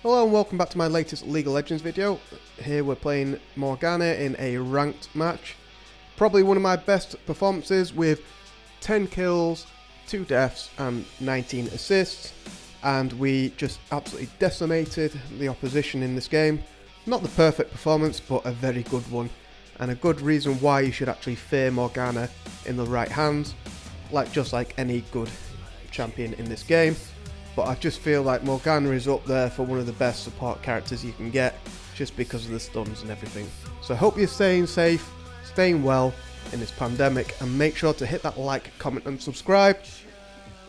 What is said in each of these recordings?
Hello and welcome back to my latest League of Legends video. Here we're playing Morgana in a ranked match. Probably one of my best performances with 10 kills, 2 deaths and 19 assists. And we just absolutely decimated the opposition in this game. Not the perfect performance, but a very good one. And a good reason why you should actually fear Morgana in the right hands. Just like any good champion in this game. But I just feel like Morgana is up there for one of the best support characters you can get, just because of the stuns and everything. So I hope you're staying safe, staying well in this pandemic, and make sure to hit that like, comment and subscribe.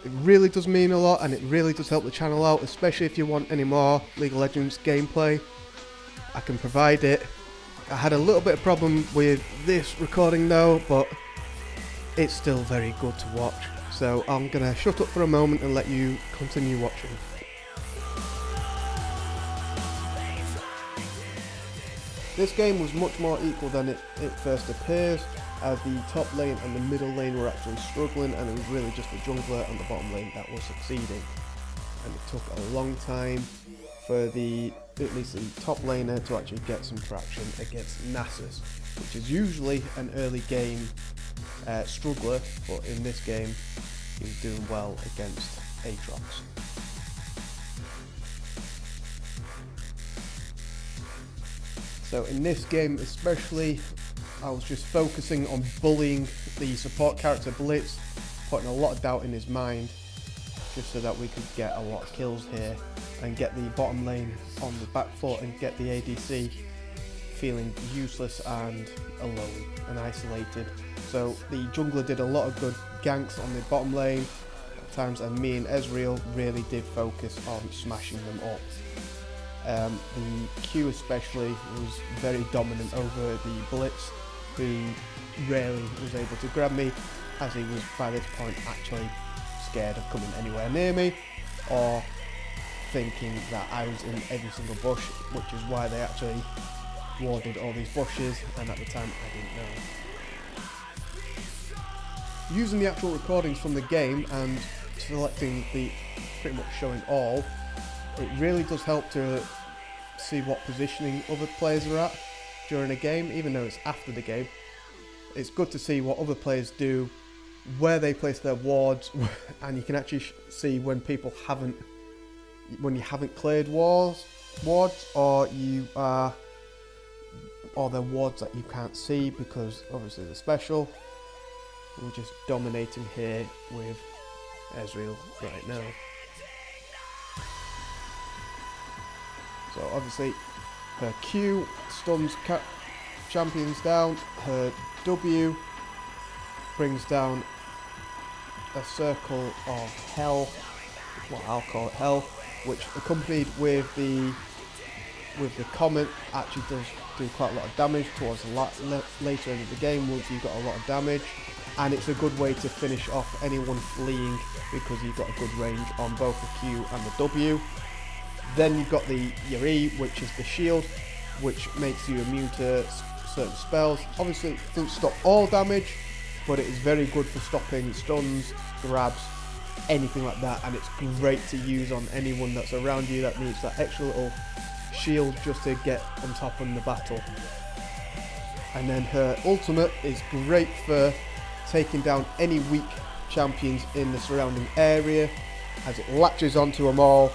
It really does mean a lot, and it really does help the channel out, especially if you want any more League of Legends gameplay. I can provide it. I had a little bit of problem with this recording though, but it's still very good to watch. So I'm going to shut up for a moment and let you continue watching. This game was much more equal than it first appears, as the top lane and the middle lane were actually struggling, and it was really just the jungler and the bottom lane that was succeeding. And it took a long time for at least the top laner to actually get some traction against Nasus, which is usually an early game struggler, but in this game he was doing well against Aatrox. So in this game especially, I was just focusing on bullying the support character Blitz, putting a lot of doubt in his mind, just so that we could get a lot of kills here and get the bottom lane on the back foot and get the ADC feeling useless and alone and isolated. So the jungler did a lot of good ganks on the bottom lane at times, and me and Ezreal really did focus on smashing them up. The Q especially was very dominant over the Blitz, who rarely was able to grab me, as he was by this point actually scared of coming anywhere near me, or thinking that I was in every single bush, which is why they actually warded all these bushes, and at the time I didn't know. Using the actual recordings from the game and selecting the pretty much showing all, it really does help to see what positioning other players are at during a game, even though it's after the game. It's good to see what other players do, where they place their wards, and you can actually see when people when you haven't cleared wards, or you are, or they're wards that you can't see because obviously they're special. We're just dominating here with Ezreal right now. So obviously her Q stuns champions down, her W brings down a circle of hell, well I'll call it hell, which accompanied with the comet actually does do quite a lot of damage towards the later end of the game once you've got a lot of damage. And it's a good way to finish off anyone fleeing, because you've got a good range on both the Q and the W. Then you've got your E, which is the shield, which makes you immune to certain spells. Obviously it doesn't stop all damage, but it is very good for stopping stuns, grabs, anything like that, and it's great to use on anyone that's around you that needs that extra little shield just to get on top in the battle. And then her ultimate is great for taking down any weak champions in the surrounding area, as it latches onto them all,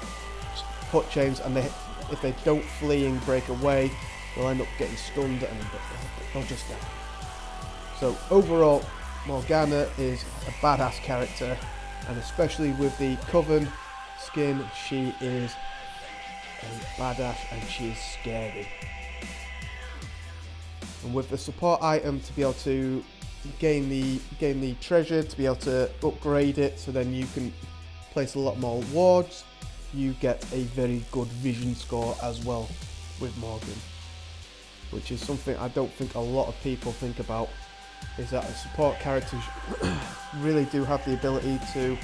put chains, and if they don't flee and break away, they'll end up getting stunned and they'll just die. So overall, Morgana is a badass character, and especially with the Coven skin, she is a badass and she is scary. And with the support item to be able to gain the treasure, to be able to upgrade it, so then you can place a lot more wards, you get a very good vision score as well with Morgan, which is something I don't think a lot of people think about, is that the support characters really do have the ability to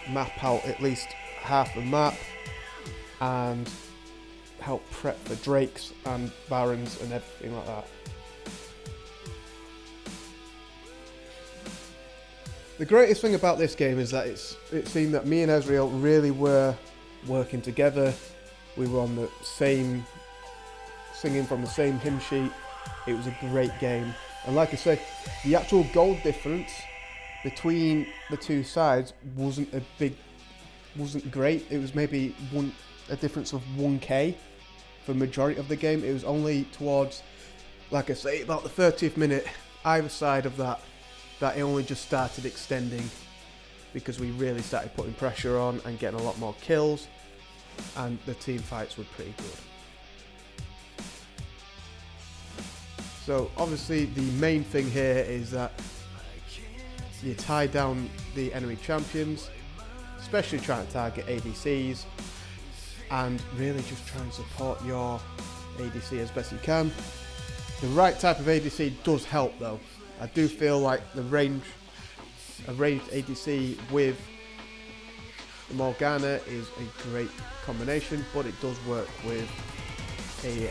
map out at least half the map and help prep for Drakes and Barons and everything like that. The greatest thing about this game is that it seemed that me and Ezreal really were working together We were on the same, singing from the same hymn sheet. It was a great game. And like I say, the actual goal difference between the two sides wasn't great. It was maybe a difference of 1k for the majority of the game. It was only towards, like I say, about the 30th minute, either side of that it only just started extending, because we really started putting pressure on and getting a lot more kills, and the team fights were pretty good. So obviously the main thing here is that you tie down the enemy champions, especially trying to target ADCs, and really just try and support your ADC as best you can. The right type of ADC does help though. I do feel like a ranged ADC with the Morgana is a great combination, but it does work with any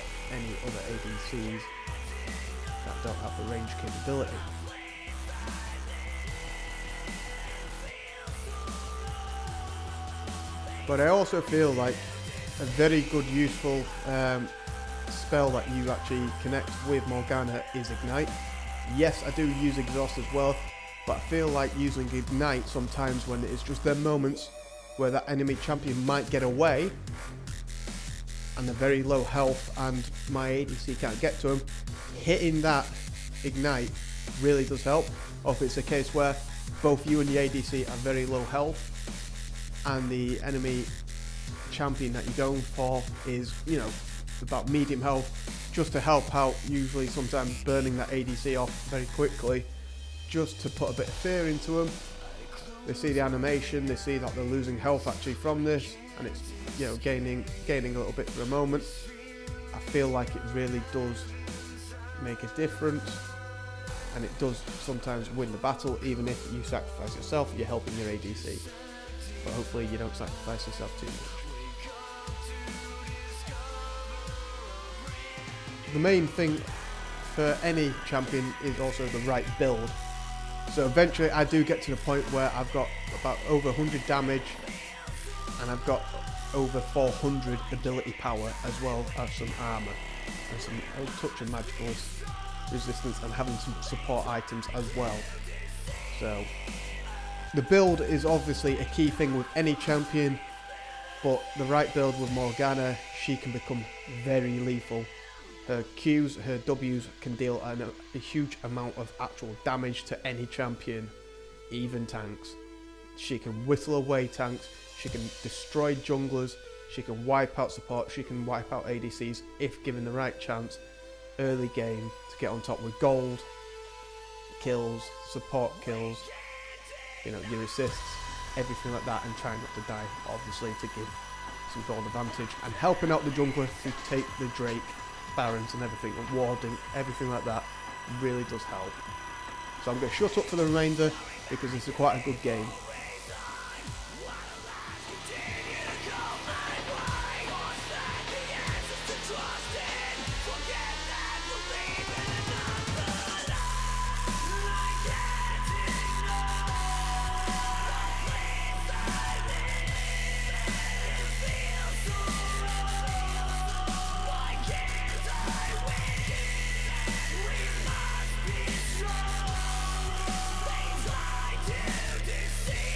other ADCs that don't have the range capability. But I also feel like a very good useful spell that you actually connect with Morgana is Ignite. Yes, I do use Exhaust as well, but I feel like using Ignite sometimes when it's just their moments where that enemy champion might get away and they're very low health and my ADC can't get to them, hitting that Ignite really does help. Or if it's a case where both you and the ADC are very low health and the enemy champion that you're going for is, you know, about medium health, just to help out, usually sometimes burning that ADC off very quickly, just to put a bit of fear into them. They see the animation, they see that they're losing health actually from this, and it's, you know, gaining a little bit for a moment. I feel like it really does make a difference, and it does sometimes win the battle. Even if you sacrifice yourself, you're helping your ADC, but hopefully you don't sacrifice yourself too much. The main thing for any champion is also the right build. So eventually I do get to the point where I've got about over 100 damage and I've got over 400 ability power, as well as some armor and some touch of magical resistance, and having some support items as well. So the build is obviously a key thing with any champion, but the right build with Morgana, she can become very lethal. Her Qs, her Ws can deal a huge amount of actual damage to any champion, even tanks. She can whittle away tanks, she can destroy junglers, she can wipe out support, she can wipe out ADCs if given the right chance early game to get on top with gold, kills, support kills, you know, your assists, everything like that, and trying not to die, obviously, to give some gold advantage, and helping out the jungler to take the Drake, Barons and everything, and warding, everything like that really does help. So I'm going to shut up for the remainder because this is quite a good game. See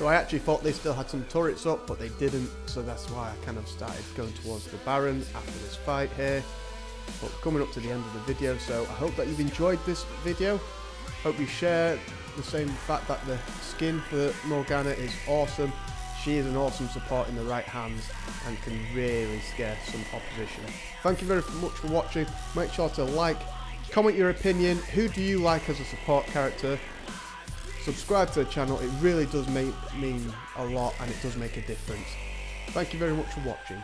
So I actually thought they still had some turrets up, but they didn't, so that's why I kind of started going towards the Baron after this fight here. But coming up to the end of the video, so I hope that you've enjoyed this video. Hope you share the same fact that the skin for Morgana is awesome. She is an awesome support in the right hands and can really scare some opposition. Thank you very much for watching. Make sure to like, comment your opinion. Who do you like as a support character? Subscribe to the channel. It really does mean a lot, and it does make a difference. Thank you very much for watching.